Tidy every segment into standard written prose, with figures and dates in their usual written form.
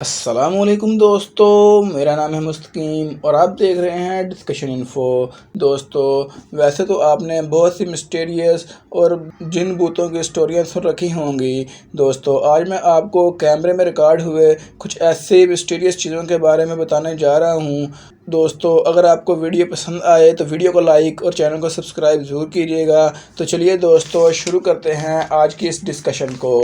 السلام علیکم دوستو، میرا نام ہے مستقیم اور آپ دیکھ رہے ہیں ڈسکشن انفو۔ دوستو، ویسے تو آپ نے بہت سی مسٹیریس اور جن بوتوں کی اسٹوریاں سن رکھی ہوں گی۔ دوستو، آج میں آپ کو کیمرے میں ریکارڈ ہوئے کچھ ایسے مسٹیریس چیزوں کے بارے میں بتانے جا رہا ہوں۔ دوستو، اگر آپ کو ویڈیو پسند آئے تو ویڈیو کو لائک اور چینل کو سبسکرائب ضرور کیجیے گا۔ تو چلیے دوستو، شروع کرتے ہیں آج کی اس ڈسکشن کو۔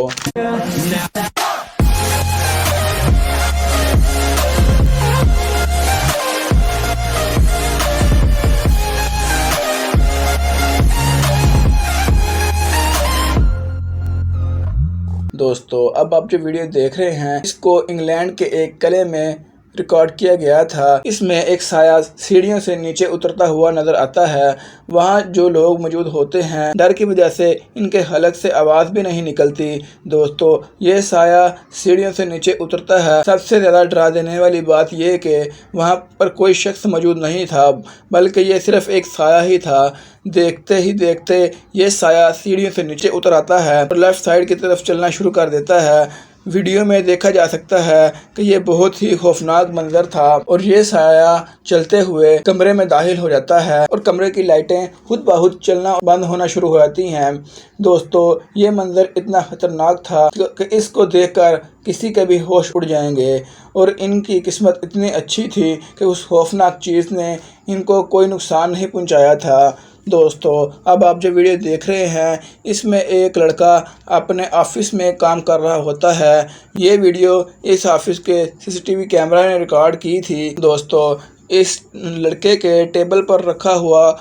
دوستو، اب آپ جو ویڈیو دیکھ رہے ہیں اس کو انگلینڈ کے ایک قلعے میں ریکارڈ کیا گیا تھا۔ اس میں ایک سایہ سیڑھیوں سے نیچے اترتا ہوا نظر آتا ہے۔ وہاں جو لوگ موجود ہوتے ہیں ڈر کی وجہ سے ان کے حلق سے آواز بھی نہیں نکلتی۔ دوستو، یہ سایہ سیڑھیوں سے نیچے اترتا ہے۔ سب سے زیادہ ڈرا دینے والی بات یہ کہ وہاں پر کوئی شخص موجود نہیں تھا، بلکہ یہ صرف ایک سایہ ہی تھا۔ دیکھتے ہی دیکھتے یہ سایہ سیڑھیوں سے نیچے اتر آتا ہے اور لیفٹ سائڈ کی طرف چلنا شروع کر دیتا ہے۔ ویڈیو میں دیکھا جا سکتا ہے کہ یہ بہت ہی خوفناک منظر تھا اور یہ سایہ چلتے ہوئے کمرے میں داخل ہو جاتا ہے اور کمرے کی لائٹیں خود بخود چلنا بند ہونا شروع ہو جاتی ہیں۔ دوستو، یہ منظر اتنا خطرناک تھا کہ اس کو دیکھ کر کسی کے بھی ہوش اڑ جائیں گے، اور ان کی قسمت اتنی اچھی تھی کہ اس خوفناک چیز نے ان کو کوئی نقصان نہیں پہنچایا تھا۔ دوستو، اب آپ جو ویڈیو دیکھ رہے ہیں اس میں ایک لڑکا اپنے آفس میں کام کر رہا ہوتا ہے۔ یہ ویڈیو اس آفس کے CCTV کیمرہ نے ریکارڈ کی تھی۔ دوستو، اس لڑکے کے ٹیبل پر رکھا ہوا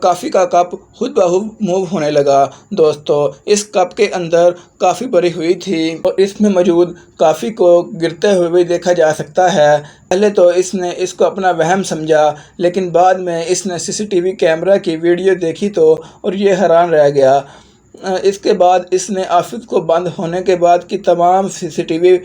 کافی کا کپ خود بخود موو ہونے لگا۔ دوستو، اس کپ کے اندر کافی بھری ہوئی تھی اور اس میں موجود کافی کو گرتے ہوئے بھی دیکھا جا سکتا ہے۔ پہلے تو اس نے اس کو اپنا وہم سمجھا، لیکن بعد میں اس نے CCTV کیمرہ کی ویڈیو دیکھی تو اور یہ حیران رہ گیا۔ اس کے بعد اس نے آفس کو بند ہونے کے بعد کی تمام CCTV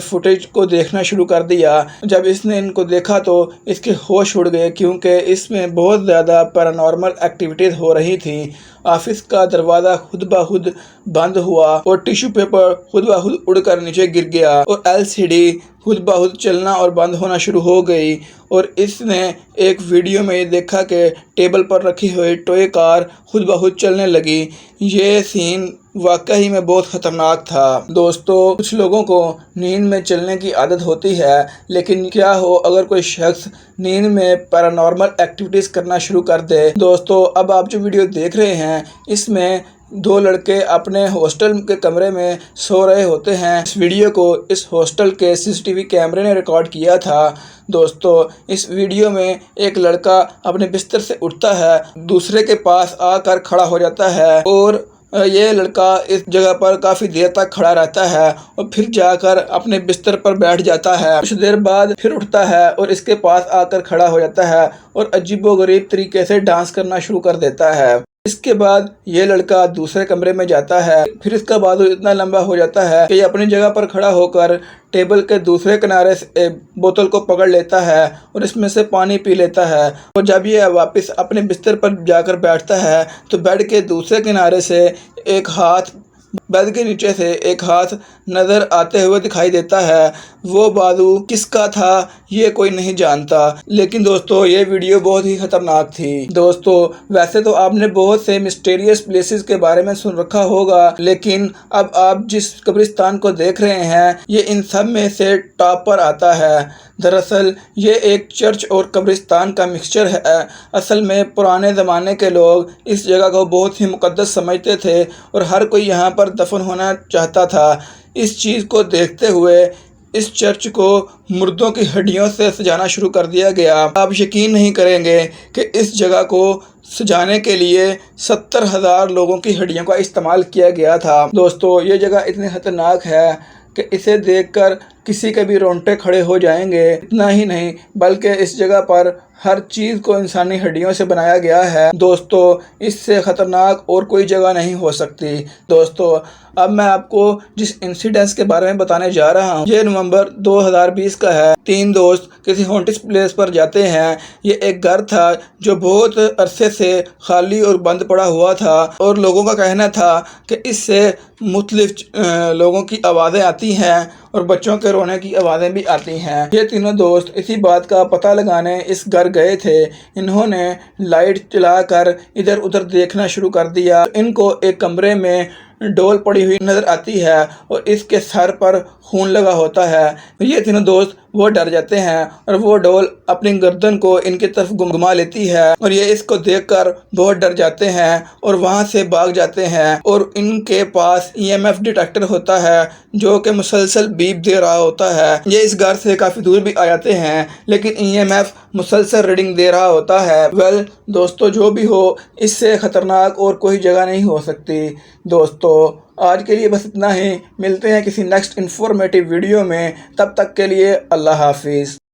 فوٹیج کو دیکھنا شروع کر دیا۔ جب اس نے ان کو دیکھا تو اس کے ہوش اڑ گئے، کیونکہ اس میں بہت زیادہ پیرانارمل ایکٹیویٹیز ہو رہی تھیں۔ آفس کا دروازہ خود بخود بند ہوا اور ٹیشو پیپر خود بخود اڑ کر نیچے گر گیا اور LCD خود بخود چلنا اور بند ہونا شروع ہو گئی، اور اس نے ایک ویڈیو میں دیکھا کہ ٹیبل پر رکھی ہوئی ٹوئے کار خود بخود چلنے لگی۔ یہ سین واقعی میں بہت خطرناک تھا۔ دوستو، کچھ لوگوں کو نیند میں چلنے کی عادت ہوتی ہے، لیکن کیا ہو اگر کوئی شخص نیند میں پیرانارمل ایکٹیویٹیز کرنا شروع کر دے۔ دوستو، اب آپ جو ویڈیو دیکھ رہے ہیں اس میں دو لڑکے اپنے ہاسٹل کے کمرے میں سو رہے ہوتے ہیں۔ اس ویڈیو کو اس ہاسٹل کے CCTV کیمرے نے ریکارڈ کیا تھا۔ دوستو، اس ویڈیو میں ایک لڑکا اپنے بستر سے اٹھتا ہے، دوسرے کے پاس آ کر کھڑا ہو جاتا ہے، اور یہ لڑکا اس جگہ پر کافی دیر تک کھڑا رہتا ہے اور پھر جا کر اپنے بستر پر بیٹھ جاتا ہے۔ کچھ دیر بعد پھر اٹھتا ہے اور اس کے پاس آ کر کھڑا ہو جاتا ہے اور عجیب و غریب طریقے سے ڈانس کرنا شروع کر دیتا ہے۔ اس کے بعد یہ لڑکا دوسرے کمرے میں جاتا ہے، پھر اس کا بازو اتنا لمبا ہو جاتا ہے کہ یہ اپنی جگہ پر کھڑا ہو کر ٹیبل کے دوسرے کنارے سے بوتل کو پکڑ لیتا ہے اور اس میں سے پانی پی لیتا ہے، اور جب یہ واپس اپنے بستر پر جا کر بیٹھتا ہے تو بیڈ کے دوسرے کنارے سے ایک ہاتھ، بیڈ کے نیچے سے ایک ہاتھ نظر آتے ہوئے دکھائی دیتا ہے۔ وہ بازو کس کا تھا یہ کوئی نہیں جانتا، لیکن دوستو یہ ویڈیو بہت ہی خطرناک تھی۔ دوستو، ویسے تو آپ نے بہت سے مسٹیریس پلیسز کے بارے میں سن رکھا ہوگا، لیکن اب آپ جس قبرستان کو دیکھ رہے ہیں یہ ان سب میں سے ٹاپ پر آتا ہے۔ دراصل یہ ایک چرچ اور قبرستان کا مکسچر ہے۔ اصل میں پرانے زمانے کے لوگ اس جگہ کو بہت ہی مقدس سمجھتے تھے اور ہر کوئی یہاں پر دفن ہونا چاہتا تھا۔ اس چیز کو دیکھتے ہوئے اس چرچ کو مردوں کی ہڈیوں سے سجانا شروع کر دیا گیا۔ آپ یقین نہیں کریں گے کہ اس جگہ کو سجانے کے لیے 70,000 لوگوں کی ہڈیوں کا استعمال کیا گیا تھا۔ دوستو، یہ جگہ اتنی خطرناک ہے کہ اسے دیکھ کر کسی کے بھی رونگٹے کھڑے ہو جائیں گے۔ اتنا ہی نہیں بلکہ اس جگہ پر ہر چیز کو انسانی ہڈیوں سے بنایا گیا ہے۔ دوستو، اس سے خطرناک اور کوئی جگہ نہیں ہو سکتی۔ دوستو، اب میں آپ کو جس انسیڈنس کے بارے میں بتانے جا رہا ہوں یہ نومبر 2020 کا ہے۔ 3 دوست کسی ہانٹڈ پلیس پر جاتے ہیں۔ یہ ایک گھر تھا جو بہت عرصے سے خالی اور بند پڑا ہوا تھا، اور لوگوں کا کہنا تھا کہ اس سے مختلف لوگوں کی آوازیں آتی ہیں اور بچوں کے رونے کی آوازیں بھی آتی ہیں۔ یہ تینوں دوست اسی بات کا پتہ لگانے اس گھر گئے تھے۔ انہوں نے لائٹ چلا کر ادھر ادھر دیکھنا شروع کر دیا۔ ان کو ایک کمرے میں ڈول پڑی ہوئی نظر آتی ہے اور اس کے سر پر خون لگا ہوتا ہے۔ یہ تینوں دوست وہ ڈر جاتے ہیں اور وہ ڈول اپنی گردن کو ان کی طرف گھما لیتی ہے اور یہ اس کو دیکھ کر بہت ڈر جاتے ہیں اور وہاں سے بھاگ جاتے ہیں۔ اور ان کے پاس EMF ڈیٹیکٹر ہوتا ہے جو کہ مسلسل بیپ دے رہا ہوتا ہے۔ یہ اس گھر سے کافی دور بھی آ جاتے ہیں لیکن EMF مسلسل ریڈنگ دے رہا ہوتا ہے۔ دوستو، جو بھی ہو، اس سے خطرناک اور کوئی جگہ نہیں ہو سکتی۔ دوستو، آج کے لیے بس اتنا ہی۔ ملتے ہیں کسی نیکسٹ انفارمیٹیو ویڈیو میں، تب تک کے لیے اللہ حافظ۔